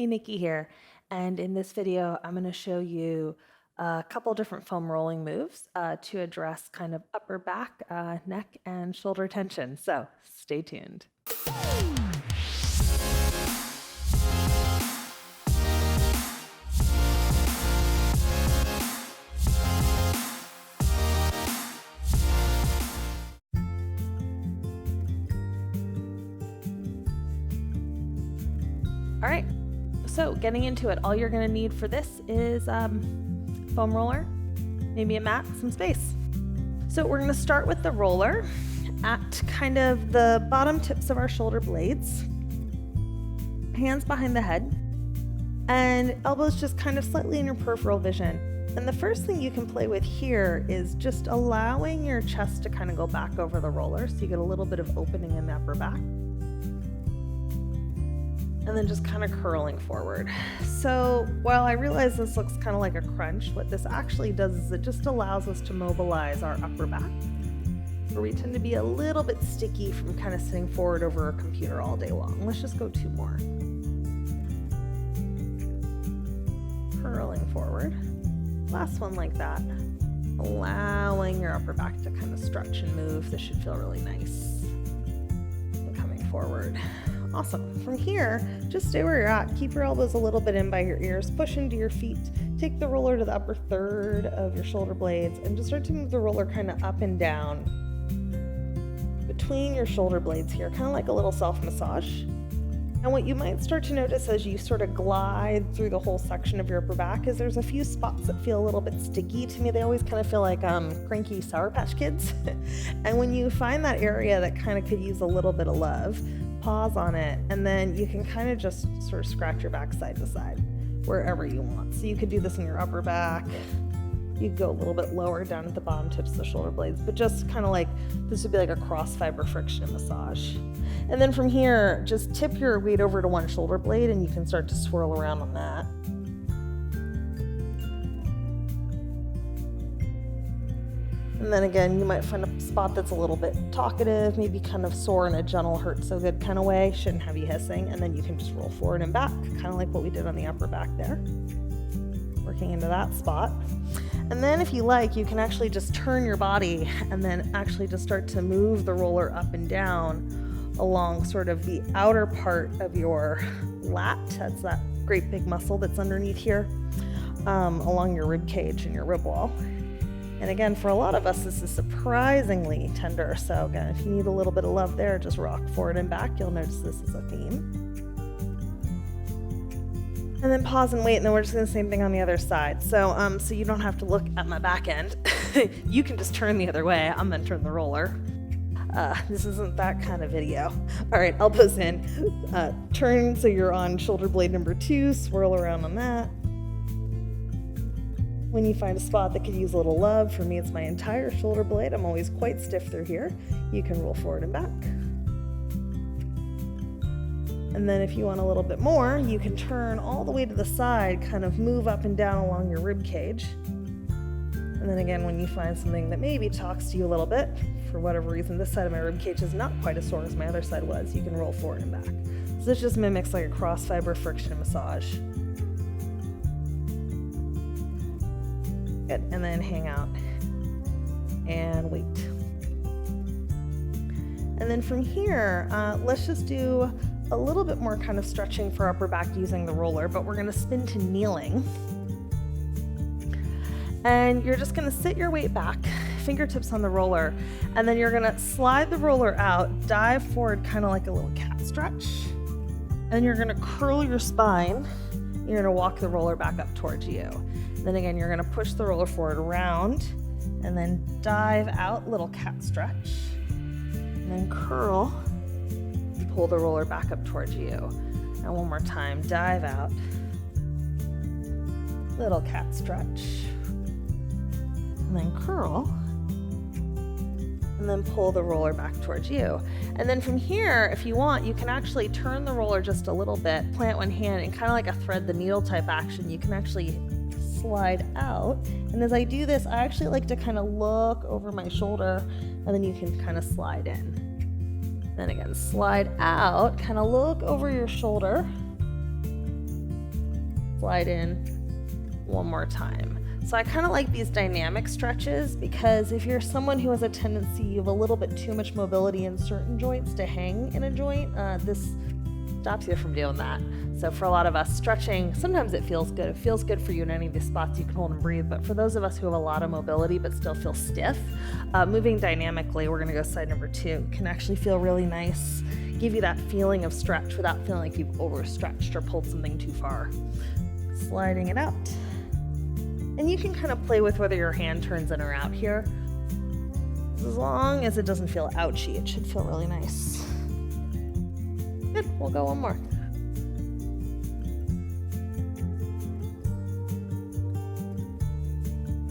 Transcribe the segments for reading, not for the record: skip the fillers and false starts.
Hey, Nikki here, and in this video I'm going to show you a couple different foam rolling moves to address kind of upper back, neck, and shoulder tension, so stay tuned. All right, so getting into it, all you're going to need for this is foam roller, maybe a mat, some space. So we're going to start with the roller at kind of the bottom tips of our shoulder blades, hands behind the head, and elbows just kind of slightly in your peripheral vision. And the first thing you can play with here is just allowing your chest to kind of go back over the roller so you get a little bit of opening in the upper back. And then just kind of curling forward. So while I realize this looks kind of like a crunch, what this actually does is it just allows us to mobilize our upper back, where we tend to be a little bit sticky from kind of sitting forward over a computer all day long. Let's just go two more. Curling forward. Last one like that. Allowing your upper back to kind of stretch and move. This should feel really nice. And coming forward. Awesome. From here, just stay where you're at. Keep your elbows a little bit in by your ears. Push into your feet. Take the roller to the upper third of your shoulder blades and just start to move the roller kind of up and down between your shoulder blades here, kind of like a little self-massage. And what you might start to notice as you sort of glide through the whole section of your upper back is there's a few spots that feel a little bit sticky. To me, they always kind of feel like cranky Sour Patch Kids. And when you find that area that kind of could use a little bit of love, pause on it, and then you can kind of just sort of scratch your back side to side wherever you want. So you could do this in your upper back. You could go a little bit lower down at the bottom tips of the shoulder blades, but just kind of like this would be like a cross fiber friction massage. And then from here, just tip your weight over to one shoulder blade and you can start to swirl around on that. And then again, you might find a spot that's a little bit talkative, maybe kind of sore in a gentle hurt so good kind of way, shouldn't have you hissing, and then you can just roll forward and back, kind of like what we did on the upper back there. Working into that spot. And then if you like, you can actually just turn your body and then actually just start to move the roller up and down along sort of the outer part of your lat. That's that great big muscle that's underneath here, along your rib cage and your rib wall. And again, for a lot of us, this is surprisingly tender. So again, if you need a little bit of love there, just rock forward and back. You'll notice this is a theme. And then pause and wait, and then we're just doing the same thing on the other side. So so you don't have to look at my back end. You can just turn the other way. I'm gonna turn the roller. This isn't that kind of video. All right, elbows in. Turn so you're on shoulder blade number 2, swirl around on that. When you find a spot that could use a little love, for me it's my entire shoulder blade. I'm always quite stiff through here. You can roll forward and back. And then if you want a little bit more, you can turn all the way to the side, kind of move up and down along your rib cage. And then again, when you find something that maybe talks to you a little bit, for whatever reason, this side of my rib cage is not quite as sore as my other side was, you can roll forward and back. So this just mimics like a cross fiber friction massage. Good, and then hang out and wait. And then from here, let's just do a little bit more kind of stretching for upper back using the roller, but we're gonna spin to kneeling. And you're just gonna sit your weight back, fingertips on the roller, and then you're gonna slide the roller out, dive forward kind of like a little cat stretch, and you're gonna curl your spine. You're gonna walk the roller back up towards you. Then again, you're gonna push the roller forward around, and then dive out, little cat stretch, and then curl. Pull the roller back up towards you. And one more time, dive out. Little cat stretch. And then curl. And then pull the roller back towards you. And then from here, if you want, you can actually turn the roller just a little bit, plant one hand, and kind of like a thread the needle type action, you can actually slide out. And as I do this, I actually like to kind of look over my shoulder, and then you can kind of slide in. Then again, slide out, kind of look over your shoulder, Slide in one more time. So I kind of like these dynamic stretches because if you're someone who has a tendency, you have a little bit too much mobility in certain joints to hang in a joint, this stops you from doing that. So for a lot of us, stretching, sometimes it feels good. It feels good for you in any of these spots you can hold and breathe. But for those of us who have a lot of mobility but still feel stiff, moving dynamically, we're gonna go side number 2, can actually feel really nice, give you that feeling of stretch without feeling like you've overstretched or pulled something too far. Sliding it out. And you can kind of play with whether your hand turns in or out here. As long as it doesn't feel ouchy, it should feel really nice. Good, we'll go one more.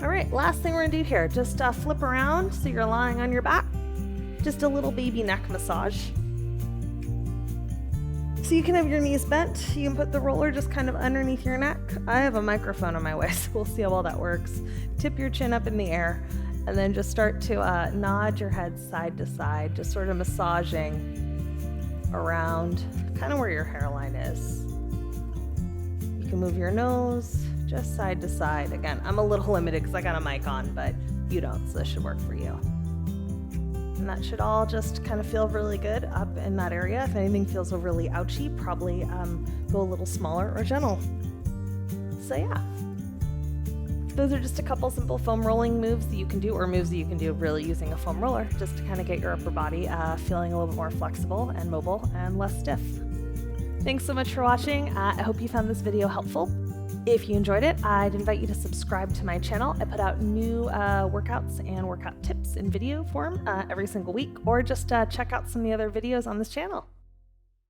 All right, last thing we're gonna do here, just flip around so you're lying on your back. Just a little baby neck massage. So you can have your knees bent. You can put the roller just kind of underneath your neck. I have a microphone on my way, so we'll see how well that works. Tip your chin up in the air, and then just start to nod your head side to side, just sort of massaging around kind of where your hairline is. You can move your nose just side to side. Again, I'm a little limited because I got a mic on, but you don't, so this should work for you. And that should all just kind of feel really good up in that area. If anything feels really ouchy, probably go a little smaller or gentle. So yeah, those are just a couple simple foam rolling moves that you can do, or moves that you can do really using a foam roller, just to kind of get your upper body feeling a little bit more flexible and mobile and less stiff. Thanks so much for watching. I hope you found this video helpful. If you enjoyed it, I'd invite you to subscribe to my channel. I put out new workouts and workout tips in video form every single week, or just check out some of the other videos on this channel.